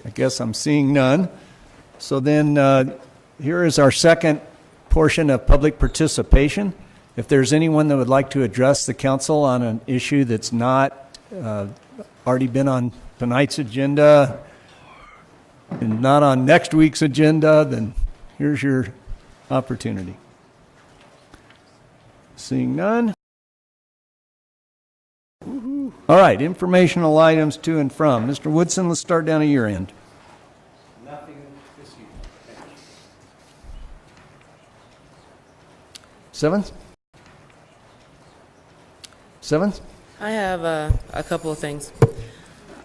I guess I'm seeing none. So then here is our second portion of public participation. If there's anyone that would like to address the council on an issue that's not already been on tonight's agenda and not on next week's agenda, then here's your opportunity. Seeing none. All right, informational items to and from. Mr. Woodson, let's start down at your end. Nothing this evening. Sevens? Sevens? I have a couple of things.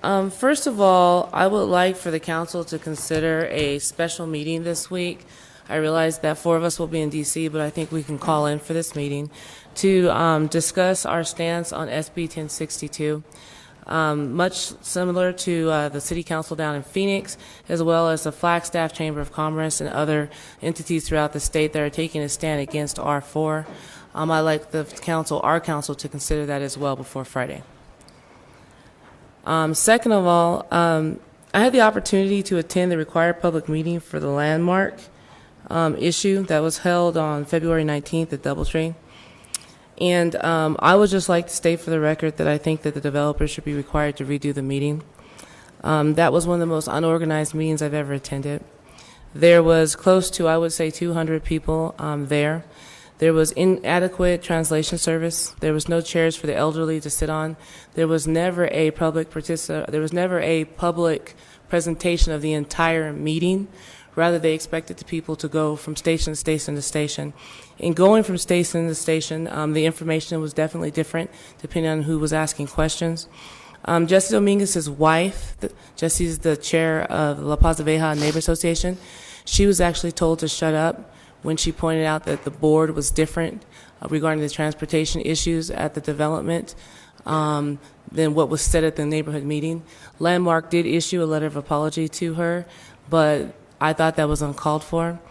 First of all, I would like for the council to consider a special meeting this week. I realize that 4 of us will be in D.C., but I think we can call in for this meeting to discuss our stance on SB 1062, much similar to the City Council down in Phoenix, as well as the Flagstaff Chamber of Commerce and other entities throughout the state that are taking a stand against R4. I'd like our council, to consider that as well before Friday. Second of all, I had the opportunity to attend the required public meeting for the landmark issue that was held on February 19th at Doubletree. And I would just like to state for the record that I think that the developers should be required to redo the meeting. That was one of the most unorganized meetings I've ever attended. There was close to, I would say, 200 people there. There was inadequate translation service. There was no chairs for the elderly to sit on. There was never a public presentation of the entire meeting. Rather, they expected people to go from station to station to station. In going from station to station, the information was definitely different depending on who was asking questions. Jesse Dominguez's wife, Jesse's the chair of La Paz de Veja Neighbor Association, she was actually told to shut up when she pointed out that the board was different regarding the transportation issues at the development than what was said at the neighborhood meeting. Landmark did issue a letter of apology to her, but I thought that was uncalled for.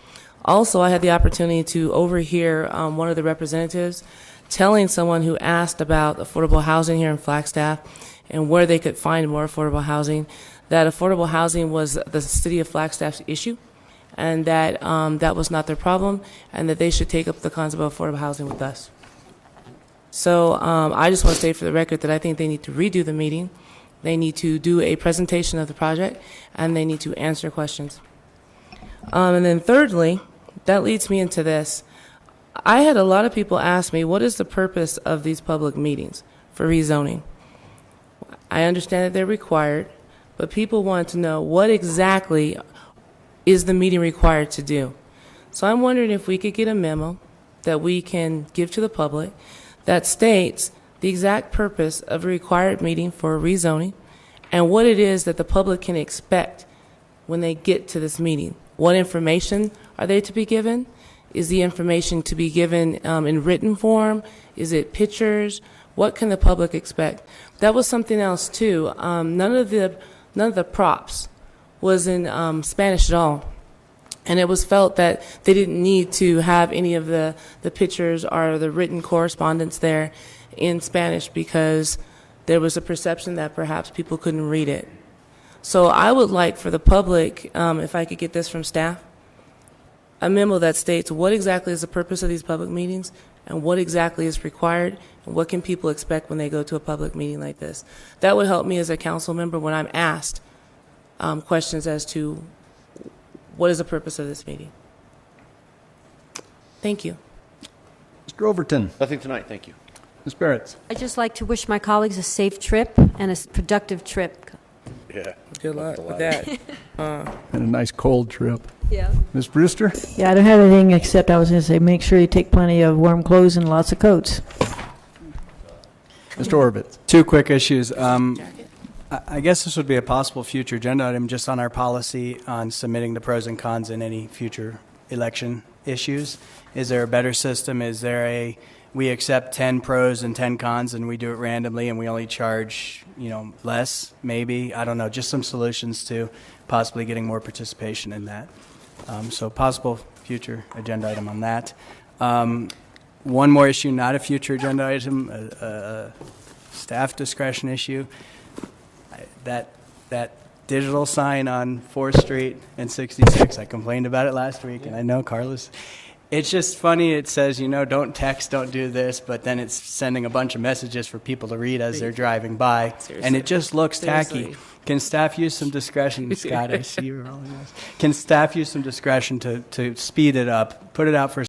Also, I had the opportunity to overhear one of the representatives telling someone who asked about affordable housing here in Flagstaff and where they could find more affordable housing, that affordable housing was the city of Flagstaff's issue, and that that was not their problem, and that they should take up the concept of affordable housing with us. So I just want to state for the record that I think they need to redo the meeting. They need to do a presentation of the project, and they need to answer questions. And then thirdly, that leads me into this. I had a lot of people ask me, what is the purpose of these public meetings for rezoning? I understand that they're required, but people want to know what exactly is the meeting required to do. So I'm wondering if we could get a memo that we can give to the public that states the exact purpose of a required meeting for rezoning and what it is that the public can expect when they get to this meeting. What information are they to be given? Is the information to be given in written form? Is it pictures? What can the public expect? That was something else too. None of the props was in Spanish at all, and it was felt that they didn't need to have any of the pictures or the written correspondence there in Spanish because there was a perception that perhaps people couldn't read it. So I would like for the public, if I could get this from staff, a memo that states what exactly is the purpose of these public meetings and what exactly is required and what can people expect when they go to a public meeting like this. That would help me as a council member when I'm asked questions as to what is the purpose of this meeting. Thank you. Mr. Overton. Nothing tonight, thank you. Ms. Barrett. I'd just like to wish my colleagues a safe trip and a productive trip. Yeah. Good luck with that. And a nice cold trip. Yeah. Ms. Brewster? Yeah, I don't have anything except I was going to say make sure you take plenty of warm clothes and lots of coats. Mr. Orbit? 2 quick issues. I guess this would be a possible future agenda item just on our policy on submitting the pros and cons in any future election issues. Is there a better system? Is there we accept 10 pros and 10 cons and we do it randomly and we only charge, less, maybe? I don't know, just some solutions to possibly getting more participation in that. So possible future agenda item on that. One more issue, not a future agenda item, a staff discretion issue. That digital sign on 4th Street and 66. I complained about it last week, and I know Carlos. It's just funny. It says, you know, don't text, don't do this, but then it's sending a bunch of messages for people to read as they're driving by. Seriously. And it just looks tacky. Seriously. Can staff use some discretion? Scott, I see you rolling this. Can staff use some discretion to speed it up, put it out for